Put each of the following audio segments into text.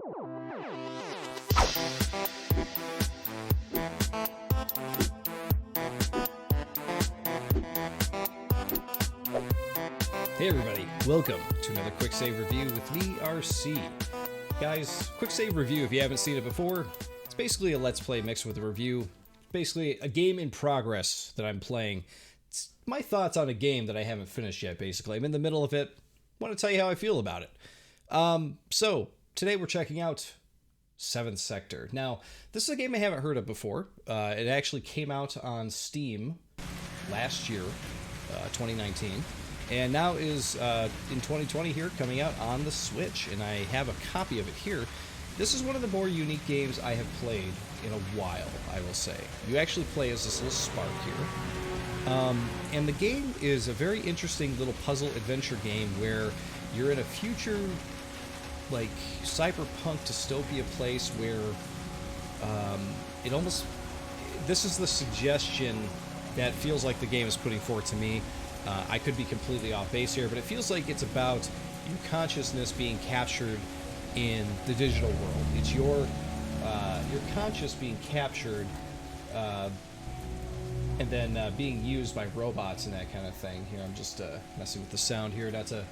Hey everybody, welcome to another Quicksave Review with me, RC. Guys, Quicksave Review, if you haven't seen it before, it's basically a Let's Play mixed with a review. Basically a game in progress that I'm playing. It's my thoughts on a game that I haven't finished yet, basically. I'm in the middle of it. Want to tell you how I feel about it. So, today we're checking out 7th Sector. Now, this is a game I haven't heard of before. It actually came out on Steam last year, 2019. And now is, in 2020 here, coming out on the Switch, and I have a copy of it here. This is one of the more unique games I have played in a while, I will say. You actually play as this little spark here. And the game is a very interesting little puzzle adventure game where you're in a future, like, cyberpunk dystopia place where it almost... This is the suggestion that feels like the game is putting forth to me. I could be completely off base here, but it feels like it's about your consciousness being captured in the digital world. It's your conscious being captured and then being used by robots and that kind of thing. Here, I'm just messing with the sound here, not to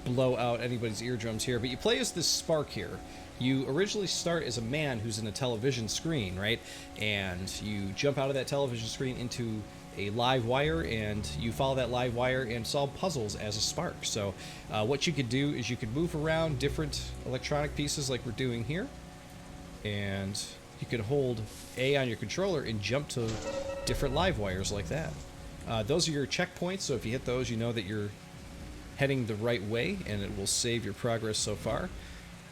blow out anybody's eardrums here, but you play as this spark here. You originally start as a man who's in a television screen, right? And you jump out of that television screen into a live wire, and you follow that live wire and solve puzzles as a spark. So what you could do is you could move around different electronic pieces like we're doing here, and you could hold A on your controller and jump to different live wires like that. Those are your checkpoints, so if you hit those, you know that you're heading the right way, and it will save your progress so far.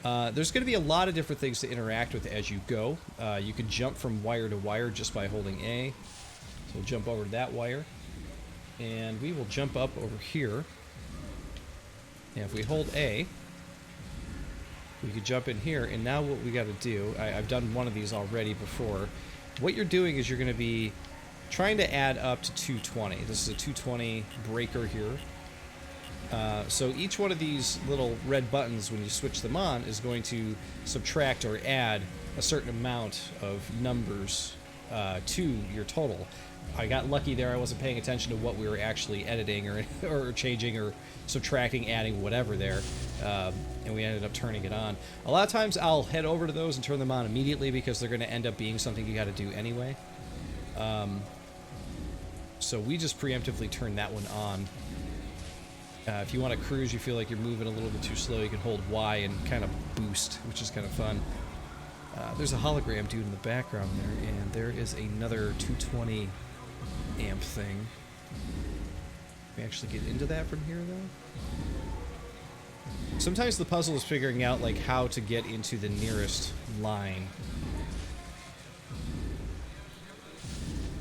There's going to be a lot of different things to interact with as you go. You can jump from wire to wire just by holding A. So we'll jump over to that wire, and we will jump up over here. And if we hold A, we could jump in here, and now what we got to do, I've done one of these already before. What you're doing is you're going to be trying to add up to 220. This is a 220 breaker here. So each one of these little red buttons, when you switch them on, is going to subtract or add a certain amount of numbers to your total. I got lucky there. I wasn't paying attention to what we were actually editing or changing or subtracting, adding, whatever there, and we ended up turning it on. A lot of times I'll head over to those and turn them on immediately because they're going to end up being something you got to do anyway. So we just preemptively turn that one on. If you want to cruise, you feel like you're moving a little bit too slow, you can hold Y and kind of boost, which is kind of fun. There's a hologram dude in the background there, and there is another 220 amp thing. Can we actually get into that from here, though? Sometimes the puzzle is figuring out, like, how to get into the nearest line.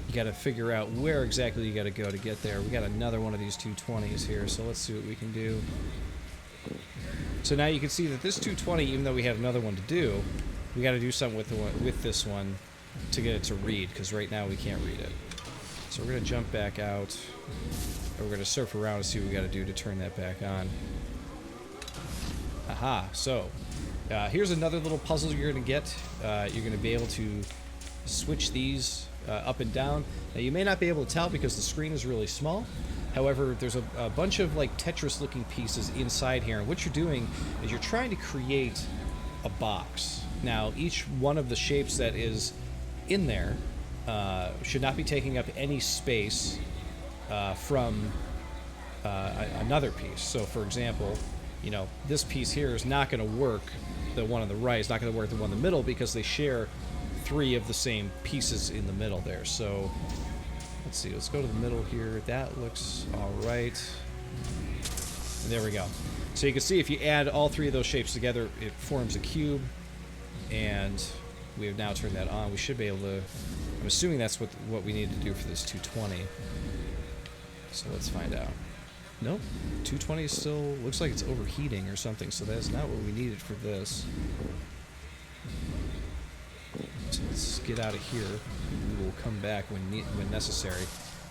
You gotta figure out where exactly you gotta go to get there. We got another one of these 220s here, so let's see what we can do. So now you can see that this 220, even though we have another one to do, we gotta do something with this one to get it to read, because right now we can't read it. So we're gonna jump back out, and we're gonna surf around and see what we gotta do to turn that back on. Aha, so here's another little puzzle you're gonna get. You're gonna be able to switch these up and down. Now you may not be able to tell because the screen is really small. However, there's a bunch of like Tetris looking pieces inside here, and what you're doing is you're trying to create a box. Now each one of the shapes that is in there should not be taking up any space from another piece. So for example, you know, this piece here is not going to work, the one on the right is not going to work the one in the middle, because they share 3 of the same pieces in the middle there. So let's see, let's go to the middle here. That looks alright. There we go. So you can see if you add all 3 of those shapes together, it forms a cube, and we have now turned that on. We should be able to, I'm assuming that's what we need to do for this 220. So let's find out. Nope, 220 is still, looks like it's overheating or something, so that's not what we needed for this. So let's get out of here. We will come back when necessary.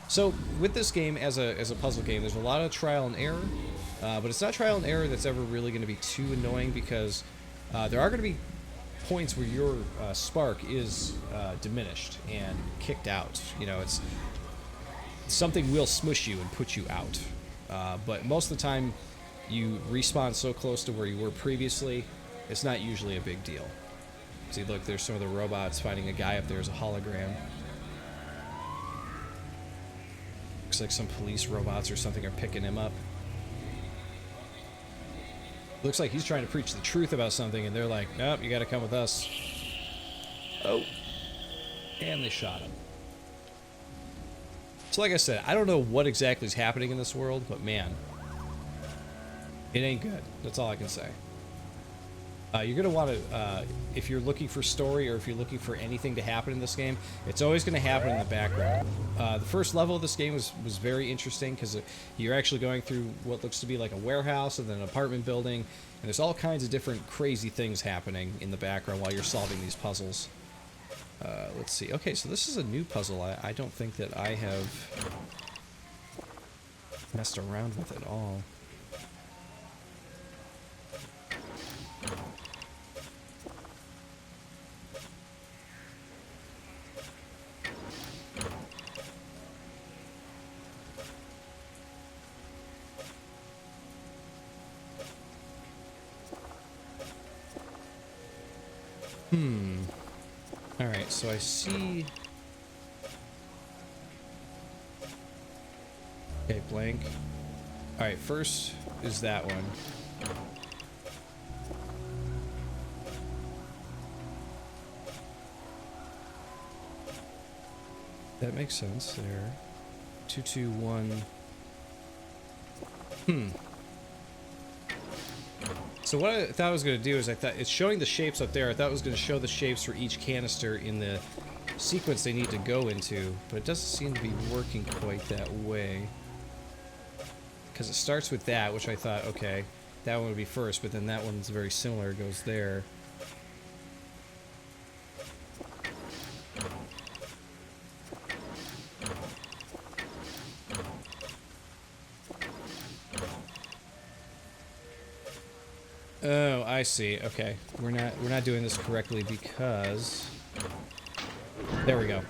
So with this game as a puzzle game, there's a lot of trial and error, but it's not trial and error that's ever really going to be too annoying, because there are going to be points where your spark is diminished and kicked out. You know, it's something will smush you and put you out. But most of the time, you respawn so close to where you were previously, it's not usually a big deal. See, look, there's some of the robots fighting a guy up there as a hologram. Looks like some police robots or something are picking him up. Looks like he's trying to preach the truth about something, and they're like, nope, you gotta come with us. Oh. And they shot him. So like I said, I don't know what exactly is happening in this world, but man, it ain't good. That's all I can say. You're going to want to, if you're looking for story or if you're looking for anything to happen in this game, it's always going to happen in the background. The first level of this game was very interesting because you're actually going through what looks to be like a warehouse and then an apartment building, and there's all kinds of different crazy things happening in the background while you're solving these puzzles. Let's see. Okay, so this is a new puzzle. I don't think that I have messed around with it all. Alright, so I see... Okay, blank. Alright, first is that one. That makes sense there. 2, 2, 1. So what I thought I was going to do is I thought it's showing the shapes up there. I thought it was going to show the shapes for each canister in the sequence they need to go into, but it doesn't seem to be working quite that way. Because it starts with that, which I thought, okay, that one would be first, but then that one's very similar, it goes there. Oh, I see. Okay, we're not doing this correctly because there we go.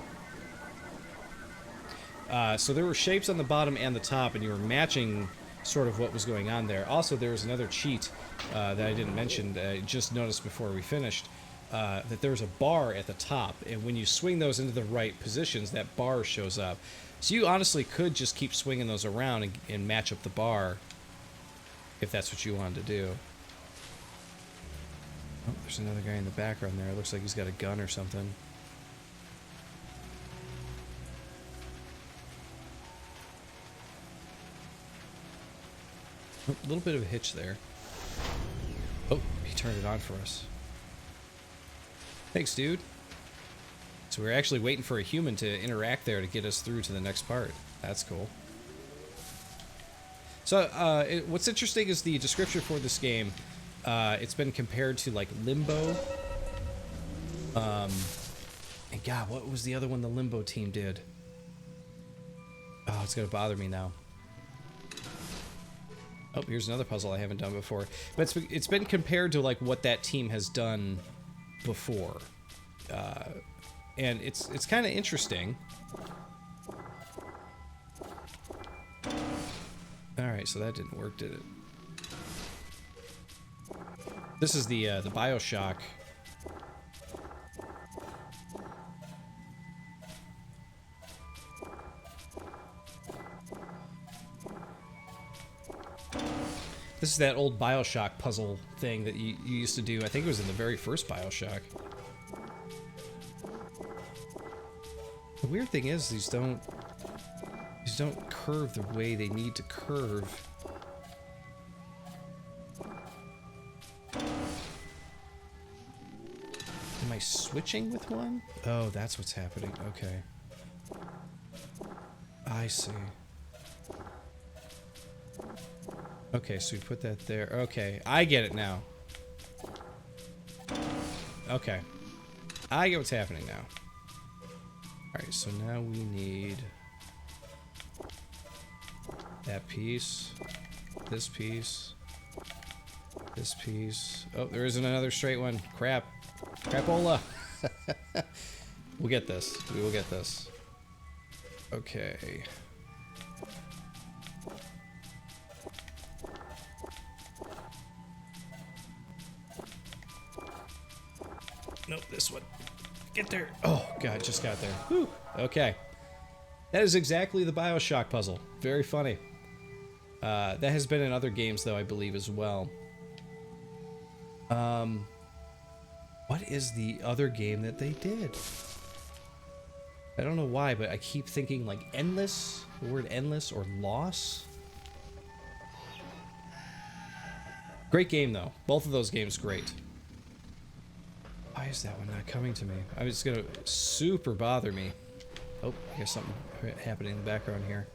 So there were shapes on the bottom and the top, and you were matching sort of what was going on there. Also, there was another cheat that I didn't mention. I just noticed before we finished that there's a bar at the top, and when you swing those into the right positions, that bar shows up. So you honestly could just keep swinging those around and match up the bar if that's what you wanted to do. Oh, there's another guy in the background there. It looks like he's got a gun or something. Oh, a little bit of a hitch there. Oh, he turned it on for us. Thanks, dude. So we're actually waiting for a human to interact there to get us through to the next part. That's cool. So, what's interesting is the description for this game. It's been compared to like Limbo. And God, what was the other one the Limbo team did? Oh, it's gonna bother me now. Oh, here's another puzzle I haven't done before. But it's been compared to like what that team has done before, and it's kind of interesting. All right, so that didn't work, did it? This is the BioShock. This is that old BioShock puzzle thing that you used to do. I think it was in the very first BioShock. The weird thing is these don't curve the way they need to curve. Am I switching with one? Oh, that's what's happening. Okay. I see. Okay, so we put that there. Okay, I get it now. Okay. I get what's happening now. Alright, so now we need that piece, this piece, This piece. Oh, there isn't another straight one. Crap. Crapola. We'll get this. We will get this. Okay. Nope, this one. Get there. Oh, God, just got there. Whew. Okay. That is exactly the BioShock puzzle. Very funny. That has been in other games, though, I believe, as well. What is the other game that they did? I don't know why, but I keep thinking, like, Endless? The word Endless or Loss? Great game, though. Both of those games great. Why is that one not coming to me? I mean, it's gonna super bother me. Oh, I guess something happening in the background here.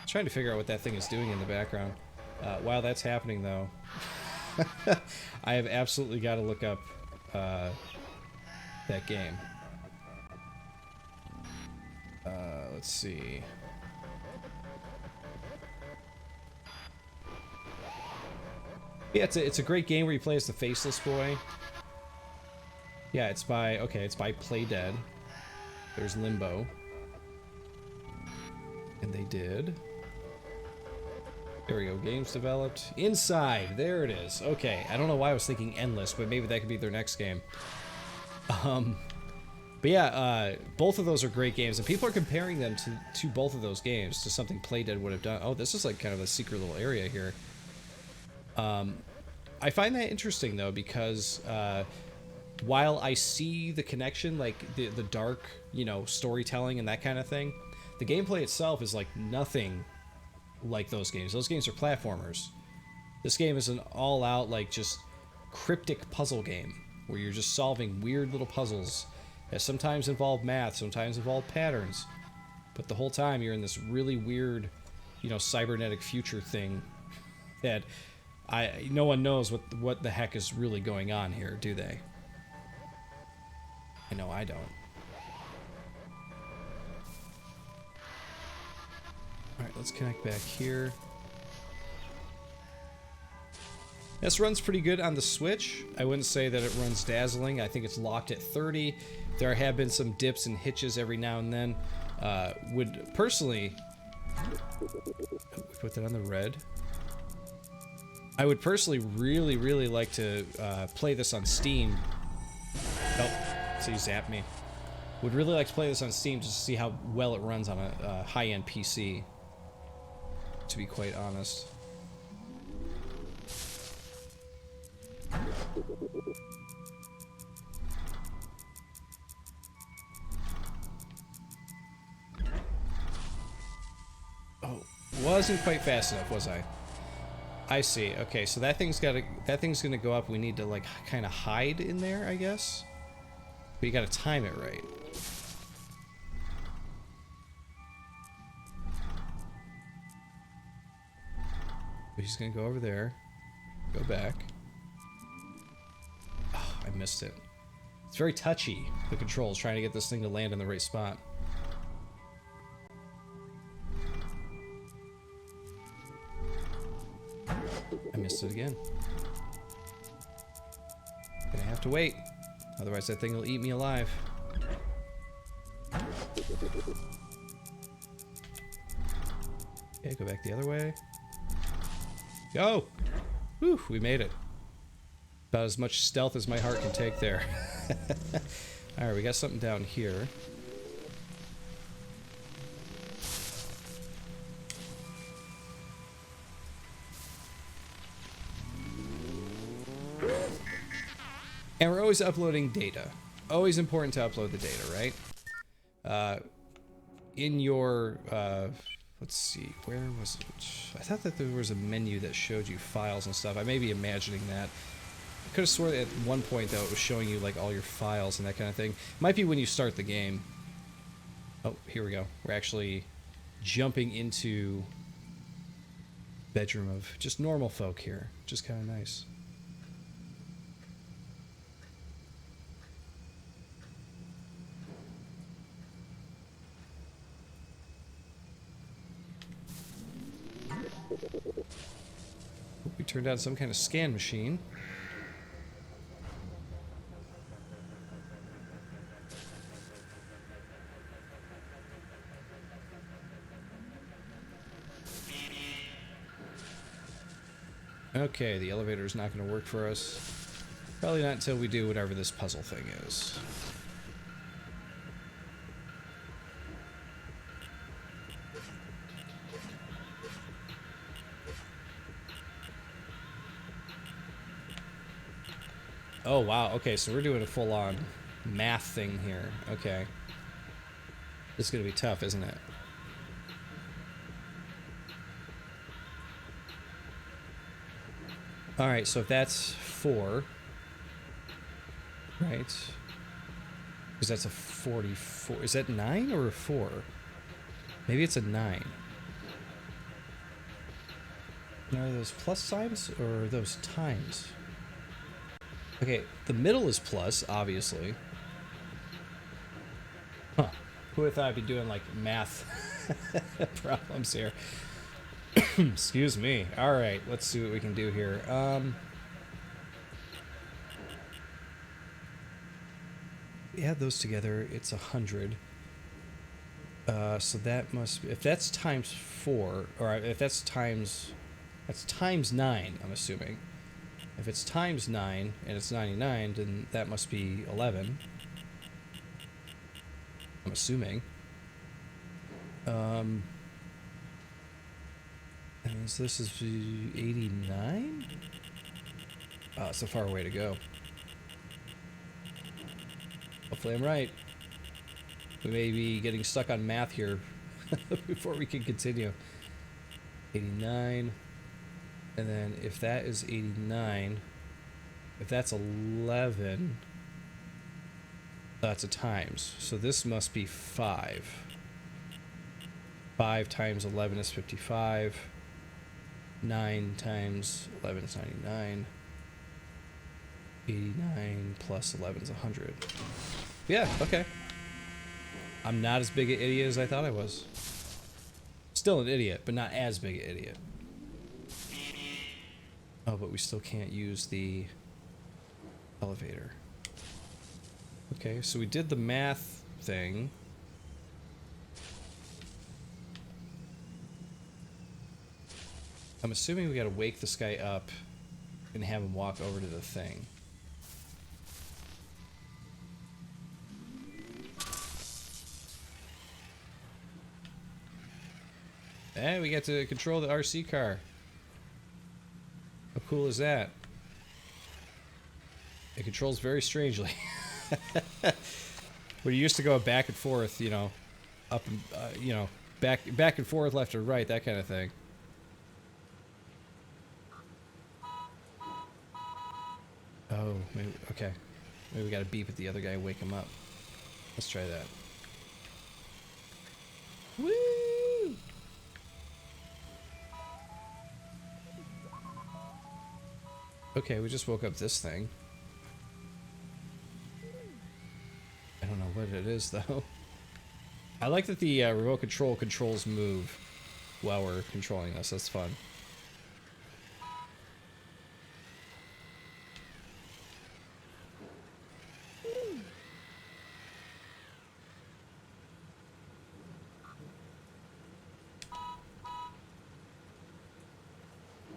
Trying to figure out what that thing is doing in the background. While that's happening, though, I have absolutely got to look up that game. Let's see. Yeah, it's a great game where you play as the faceless boy. Yeah, it's by Play Dead. There's Limbo. And they did. There we go, games developed. Inside, there it is. Okay, I don't know why I was thinking Endless, but maybe that could be their next game. But yeah, both of those are great games, and people are comparing them to both of those games, to something Play Dead would have done. Oh, this is like kind of a secret little area here. I find that interesting, though, because while I see the connection, like the dark, you know, storytelling and that kind of thing, the gameplay itself is like nothing like those games. Those games are platformers. This game is an all-out, like, just cryptic puzzle game where you're just solving weird little puzzles that sometimes involve math, sometimes involve patterns, but the whole time you're in this really weird, you know, cybernetic future thing that no one knows what the heck is really going on here, do they? I know I don't. Alright, let's connect back here. This runs pretty good on the Switch. I wouldn't say that it runs dazzling. I think it's locked at 30. There have been some dips and hitches every now and then. Would personally... put that on the red. I would personally really, really like to play this on Steam. Oh, so you zapped me. Would really like to play this on Steam just to see how well it runs on a high-end PC. To be quite honest. Oh, wasn't quite fast enough, was I? I see. Okay, so that thing's gonna go up. We need to like kind of hide in there, I guess. But you gotta time it right. We're just gonna go over there, go back. Oh, I missed it. It's very touchy, the controls, trying to get this thing to land in the right spot. I missed it again. Gonna have to wait, otherwise that thing will eat me alive. Okay, go back the other way. Go! Whew, we made it. About as much stealth as my heart can take there. Alright, we got something down here. And we're always uploading data. Always important to upload the data, right? In your... let's see, where was it? I thought that there was a menu that showed you files and stuff. I may be imagining that. I could have sworn at one point, though, it was showing you, like, all your files and that kind of thing. Might be when you start the game. Oh, here we go. We're actually jumping into bedroom of just normal folk here. Just kind of nice. turned on some kind of scan machine. Okay, the elevator's not going to work for us. Probably not until we do whatever this puzzle thing is. Oh, wow. Okay, so we're doing a full-on math thing here. Okay. This is going to be tough, isn't it? Alright, so if that's 4, right? Because that's a 44. Is that 9 or a 4? Maybe it's a 9. Now, are those plus signs or are those times? Okay, the middle is plus, obviously. Huh. Who would have thought I'd be doing, like, math problems here? Excuse me. Alright, let's see what we can do here. We add those together, it's 100. So that must be... If that's times 4, or if that's times 9, I'm assuming. If it's times 9, and it's 99, then that must be 11. I'm assuming. That means this is 89? Oh, it's a far way to go. Hopefully I'm right. We may be getting stuck on math here before we can continue. 89. And then if that is 89, if that's 11, that's a times. So this must be 5. 5 times 11 is 55. 9 times 11 is 99. 89 plus 11 is 100. Yeah, okay. I'm not as big an idiot as I thought I was. Still an idiot, but not as big an idiot. Oh, but we still can't use the elevator. Okay, so we did the math thing. I'm assuming we gotta wake this guy up and have him walk over to the thing. And we get to control the RC car. How cool is that? It controls very strangely. We're used to go back and forth, you know, up and, you know, back and forth, left or right, that kind of thing. Oh, maybe, okay. Maybe we gotta beep at the other guy and wake him up. Let's try that. Woo! Okay, we just woke up this thing. I don't know what it is, though. I like that the remote control controls move while we're controlling this. That's fun.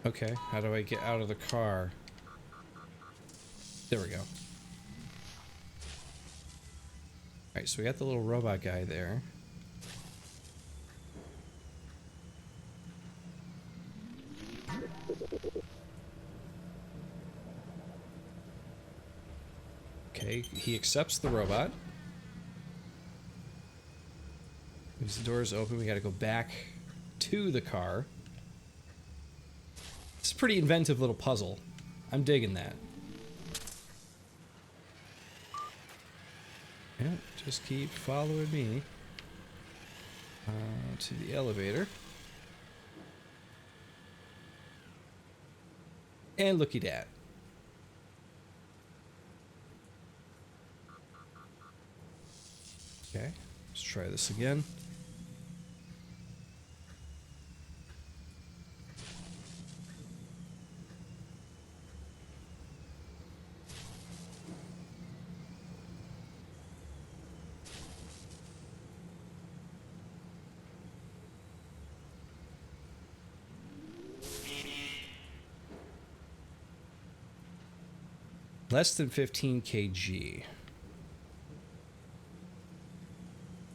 Okay, how do I get out of the car? There we go. Alright, so we got the little robot guy there. Okay, he accepts the robot. These doors open, we gotta go back to the car. It's a pretty inventive little puzzle. I'm digging that. Yeah, just keep following me to the elevator. And looky dat. Okay, let's try this again. Less than 15 kg.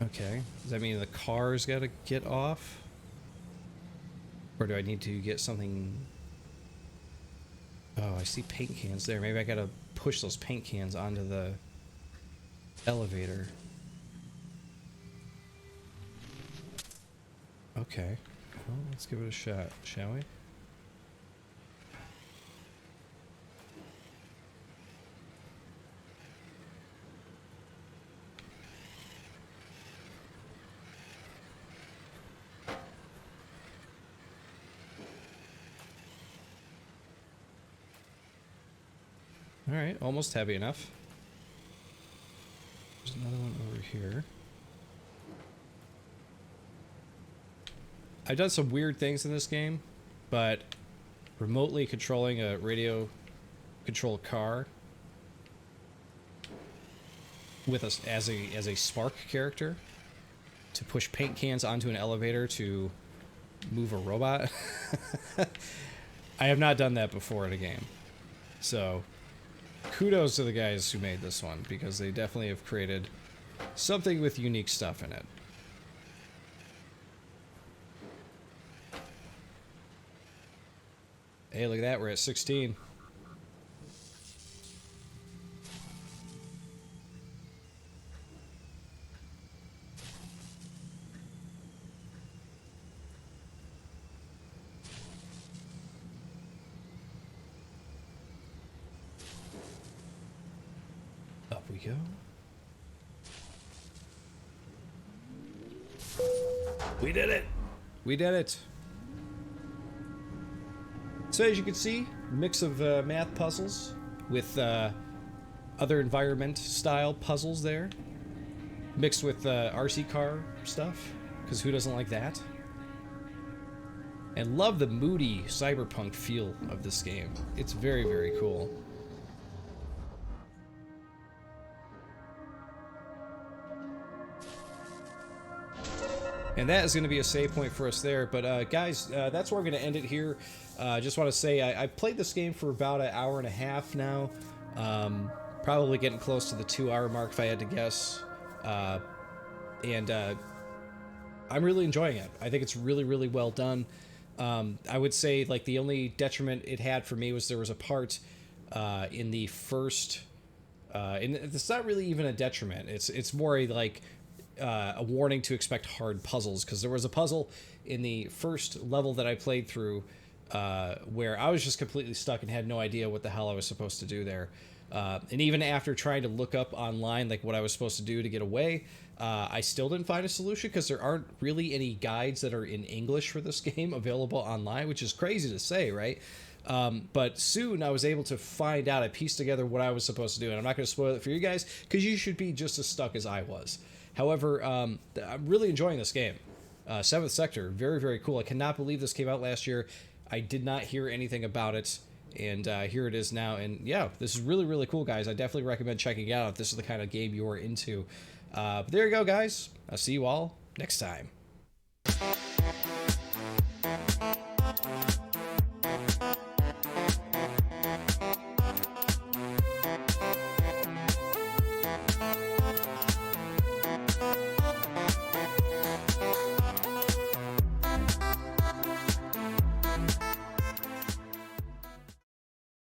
Okay. Does that mean the car's got to get off? Or do I need to get something... Oh, I see paint cans there. Maybe I got to push those paint cans onto the elevator. Okay. Well, let's give it a shot, shall we? Alright, almost heavy enough. There's another one over here. I've done some weird things in this game, but remotely controlling a radio controlled car with us as a spark character to push paint cans onto an elevator to move a robot. I have not done that before in a game. So kudos to the guys who made this one, because they definitely have created something with unique stuff in it. Hey, look at that, we're at 16. Up we go. We did it! We did it! So as you can see, mix of math puzzles with other environment style puzzles there, mixed with RC car stuff, because who doesn't like that? And love the moody cyberpunk feel of this game. It's very, very cool. And that is going to be a save point for us there. But guys, that's where we're going to end it here. Just want to say I've played this game for about an hour and a half now. Probably getting close to the 2-hour mark if I had to guess. And I'm really enjoying it. I think it's really, really well done. I would say like the only detriment it had for me was there was a part in the first... and it's not really even a detriment. It's more a like... a warning to expect hard puzzles, because there was a puzzle in the first level that I played through where I was just completely stuck and had no idea what the hell I was supposed to do there. And even after trying to look up online like what I was supposed to do to get away, I still didn't find a solution, because there aren't really any guides that are in English for this game available online, which is crazy to say, right? But soon I was able to find out, I pieced together what I was supposed to do, and I'm not going to spoil it for you guys, because you should be just as stuck as I was. However, I'm really enjoying this game. Seventh Sector, very, very cool. I cannot believe this came out last year. I did not hear anything about it, and here it is now. And yeah, this is really, really cool, guys. I definitely recommend checking it out if this is the kind of game you're into. But there you go, guys. I'll see you all next time.